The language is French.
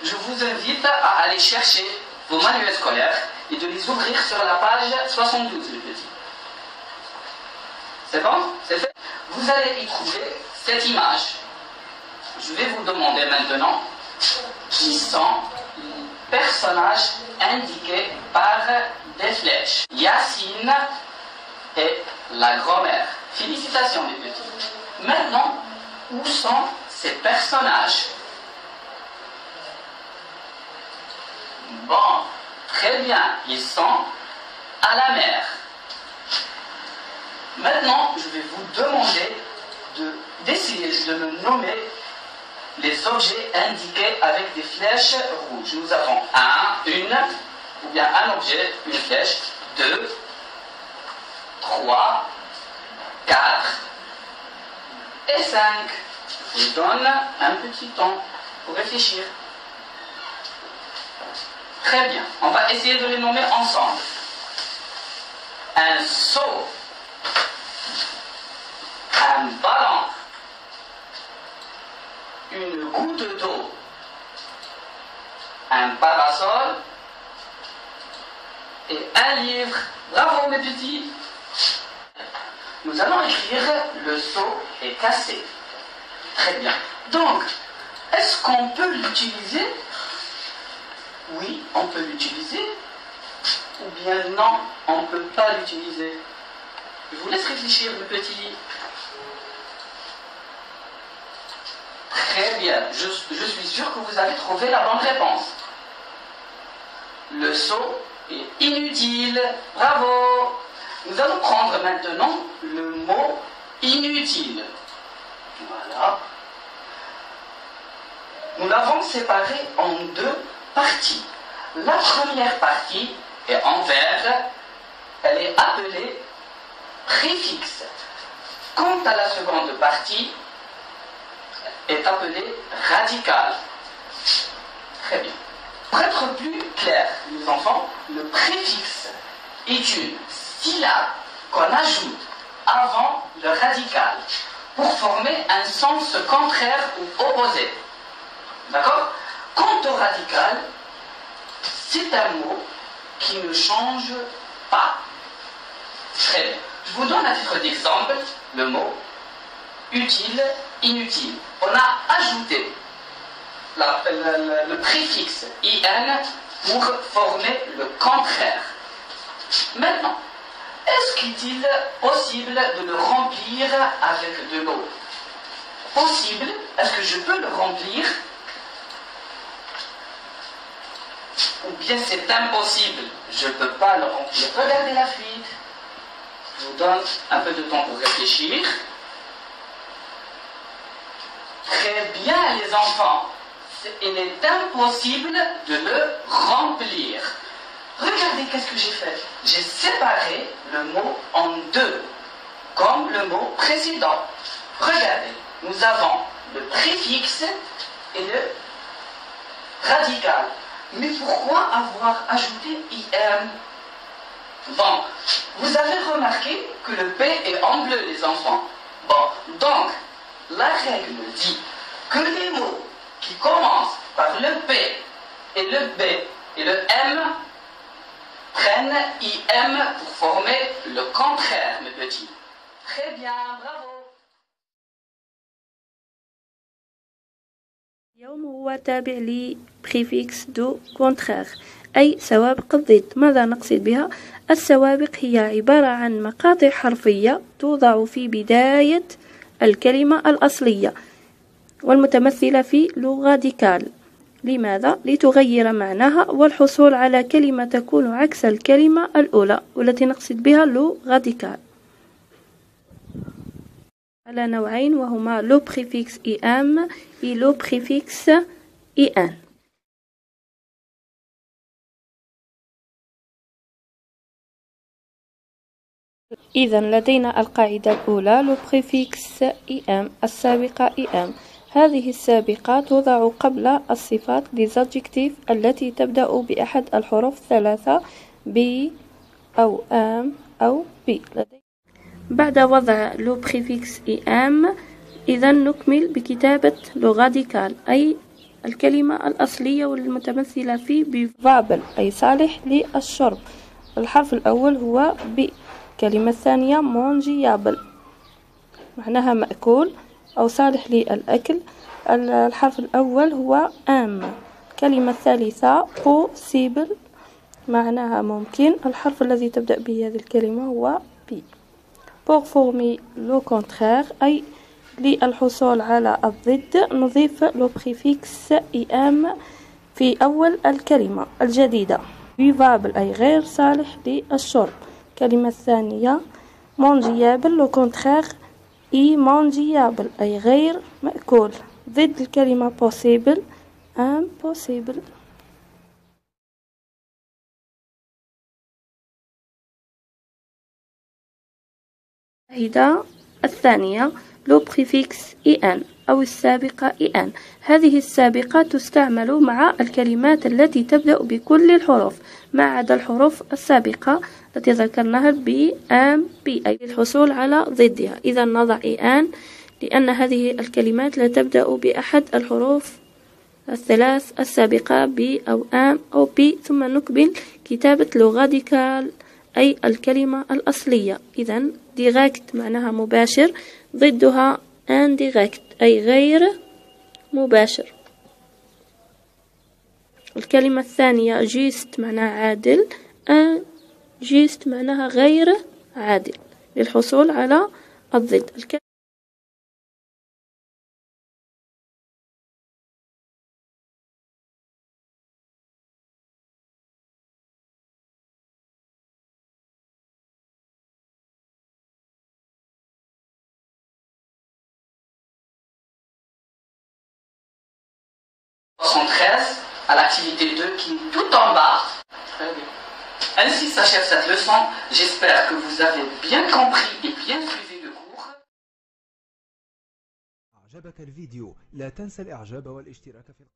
je vous invite à aller chercher vos manuels scolaires et de les ouvrir sur la page 72, les petits. C'est bon? C'est fait? Vous allez y trouver cette image. Je vais vous demander maintenant qui sont les personnages indiqués par des flèches. Yacine et la grand-mère. Félicitations, les petits. Maintenant, où sont ces personnages? Bon, très bien, ils sont à la mer. Maintenant, je vais vous demander d'essayer de me nommer les objets indiqués avec des flèches rouges. Nous avons ou bien un objet, une flèche, 2, 3, 4 et 5. Je vous donne un petit temps pour réfléchir. Très bien, on va essayer de les nommer ensemble. Un seau, un ballon, une goutte d'eau, un parasol et un livre. Bravo mes petits. Nous allons écrire le seau est cassé. Très bien. Donc, est-ce qu'on peut l'utiliser? Oui, on peut l'utiliser. Ou bien non, on ne peut pas l'utiliser. Je vous laisse réfléchir mes petits. Très bien, je suis sûr que vous avez trouvé la bonne réponse. Le seau est inutile. Bravo. Nous allons prendre maintenant le mot inutile. Voilà. Nous l'avons séparé en deux parties. La première partie est en vert. Elle est appelée préfixe. Quant à la seconde partie, est appelé radical. Très bien. Pour être plus clair, les enfants, le préfixe est une syllabe qu'on ajoute avant le radical pour former un sens contraire ou opposé. D'accord? Quant au radical, c'est un mot qui ne change pas. Très bien. Je vous donne un titre d'exemple, le mot utile, inutile. On a ajouté le préfixe IN pour former le contraire. Maintenant, est-ce qu'il est possible de le remplir avec de l'eau? Possible. Est-ce que je peux le remplir? Ou bien c'est impossible? Je ne peux pas le remplir. Regardez la fuite. Je vous donne un peu de temps pour réfléchir. Très bien les enfants, il est impossible de le remplir. Regardez qu'est-ce que j'ai fait. J'ai séparé le mot en deux, comme le mot précédent. Regardez, nous avons le préfixe et le radical. Mais pourquoi avoir ajouté IM? Bon, vous avez remarqué que le P est en bleu les enfants. Bon, donc, la règle dit que les mots qui commencent par le P et le B et le M prennent IM pour former le contraire, mes petits. Très bien, bravo. اليوم هو تابع لبريفيكس دو كونترير أي سوابق الضد. ماذا نقصد بها؟ السوابق هي عبارة عن مقاطع حرفية توضع في بداية الكلمة الأصلية والمتمثلة في لو راديكال. لماذا؟ لتغير معناها والحصول على كلمة تكون عكس الكلمة الأولى والتي نقصد بها لو راديكال. على نوعين وهما لو بريفيكس إم et le préfixe IN. إذا لدينا القاعدة الأولى لو بريفيكس IM السابقة IM. هذه السابقة توضع قبل الصفات les adjectifs التي تبدأ بأحد الحروف الثلاثة B أو M أو B. بعد وضع لو بريفيكس IM إذا نكمل بكتابة لو راديكال أي الكلمة الأصلية والمتمثلة في بفابل أي صالح للشرب. الحرف الأول هو ب. الكلمة الثانية مونجيابل معناها مأكول أو صالح للأكل. الحرف الأول هو ام. الكلمة الثالثة possible معناها ممكن. الحرف الذي تبدأ به هذه الكلمة هو بي. pour former le contraire أي للحصول على الضد نضيف لو بريفيكس ام في أول الكلمة الجديدة. vivable أي غير صالح للشرب. الكلمة الثانية mongiable لو contraire immangiable أي غير مأكول ضد الكلمة possible impossible. القاعدة الثانية لو بريفيكس ان أو السابقة ان. هذه السابقة تستعمل مع الكلمات التي تبدأ بكل الحروف ما عدا الحروف السابقة التي ذكرناها ب ام بي أي للحصول على ضدها. إذا نضع ان لأن هذه الكلمات لا تبدأ بأحد الحروف الثلاث السابقة ب أو ام أو بي. ثم نكمل كتابة لو راديكال أي الكلمة الأصلية. إذا direct معناها مباشر ضدها indirect أي غير مباشر. الكلمة الثانية just معناها عادل injust معناها غير عادل للحصول على الضد. à l'activité 2 qui est tout en bas. Très bien. Ainsi s'achève cette leçon. J'espère que vous avez bien compris et bien suivi le cours. أعجبك الفيديو لا تنسى الإعجاب والاشتراك في القناة.